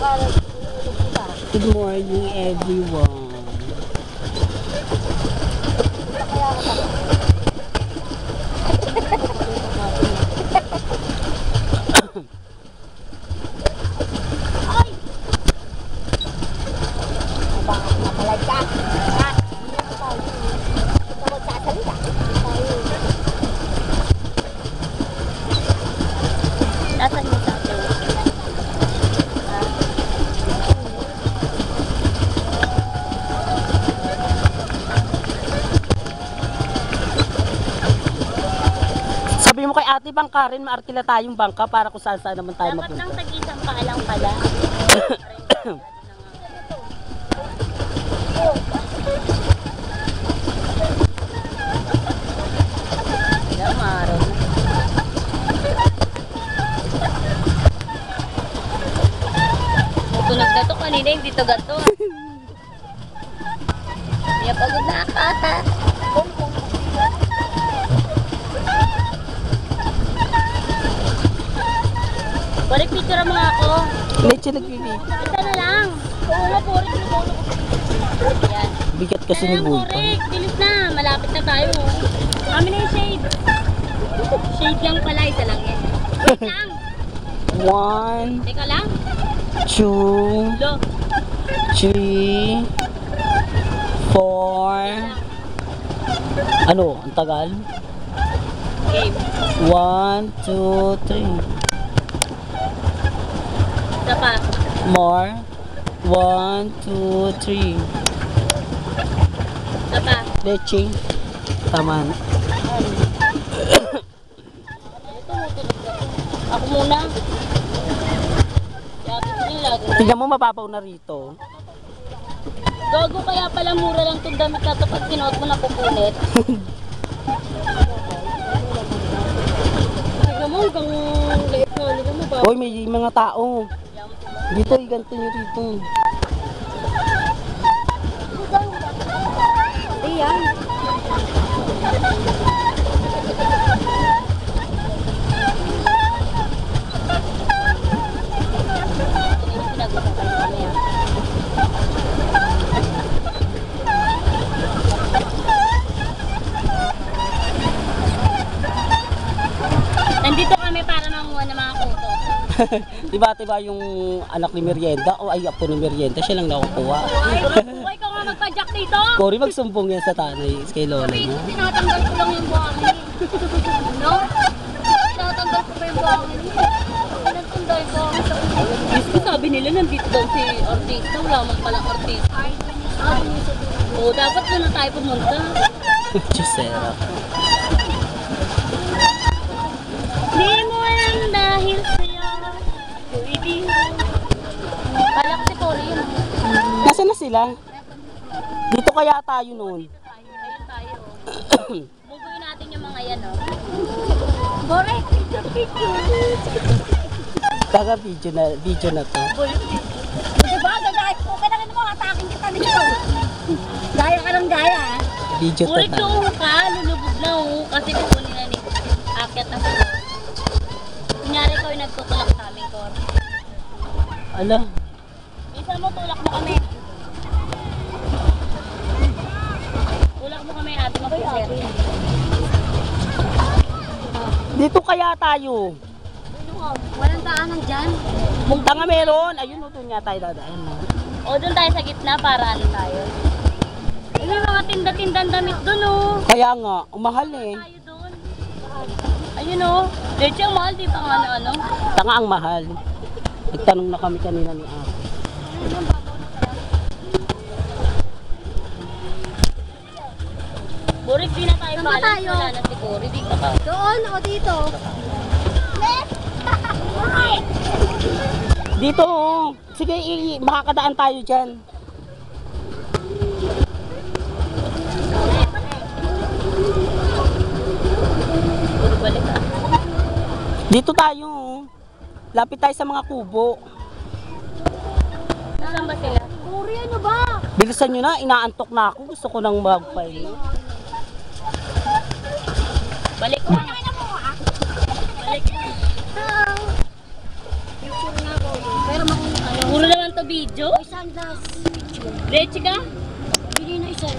Good morning, everyone. Sabi mo kay Ate Bangkarin, maarkila tayong bangka para kung saan saan naman tayo dapat mapunta. nang tag-isang paalang pala. Ilang araw na. Tunog na to kanina, hindi to gato. Kaya pagod na ako. Balik picture mo nga ako. Leche nagbibig. Isa na lang. Oo nga, Purik. Yan. Bigat kasi ni Bulpa. Purik, bilis na. Malapit na tayo. Kami na yung shade. Shade lang pala, isa lang yan. Wait lang. 1, Teka lang. 2, Lo. 3, 4. Ano? Ang tagal? Game. 1, 2, 3. Isa pa. More. 1, 2, 3. Isa pa. Leche. Tama na. Ako muna. Tingnan mo, mababaw na rito. Gago, kaya pala mura lang itong damit na ito pag sinuot mo na pupunit. Tignan mo, hanggang liit na. Tignan mo ba? Hoy, may mga tao. Dito, iganto nyo rito. Hindi yan. Nandito kami para manguha ng mga kuto. Diba yung anak ni Merienda o ay apo ni Merienda, siya lang nakukuha. Ay, ikaw nga magpa-jack dito. Cory, magsumbong yan sa tanay, kay lola niya. Tinatanggal ko lang yung buhangin. No? Tinatanggal ko pa yung buhangin. Nagtunday ko. Gusto sabi nila nandito daw si artista. Wala man palang artista. Oo, dapat na tayo pumunta. Gisera. Di mo lang dahil sa'yo. Pwede. Palak si Cory yun. Nasaan na sila? Dito kaya tayo noon. Ayun tayo. Bubuin natin yung mga yan, oh. Cory, picture. Taga video na to. Diba, gagayat ko. Kailangan mo, atakin kita nito. Gaya ka ng gaya, ha? Video to Ulit tayo. yung ka, lulubog na, oh. Kasi kukunin na ni Akyat na sila. Kunyari ko yung nagtutulak sa amin, Cor. Ala, Isa mo, tulak mo kami. Tulak mo kami, ate mo. dito kaya tayo. Walang daanan dyan. Punta nga meron. Ayun, doon nga tayo dadaan. O, doon tayo sa gitna para ano tayo. Ay, may mga tinda-tindang damit doon, oh. Kaya nga, umahal eh. Tayo doon. Ayun, oh. Leche, ang mahal, di ba nga ano? Tanga ang mahal. Nagtanong na kami kanina ni Ate. Burik, di na tayo Saan ba balance. tayo? Wala na si Cory. Di ka pa. Doon o dito? Dito, oh. Sige, makakadaan tayo dyan. Puro balik, ah. Dito tayo, oh. Lapit tayo sa mga kubo. Nasaan ba sila? Cory, ano ba? Bilisan nyo na, inaantok na ako. Gusto ko nang magpahinga. Balik na. Balik na. Picture nga ko. Pero Puro naman video? Isang glass. Leche ka? Bili na isa.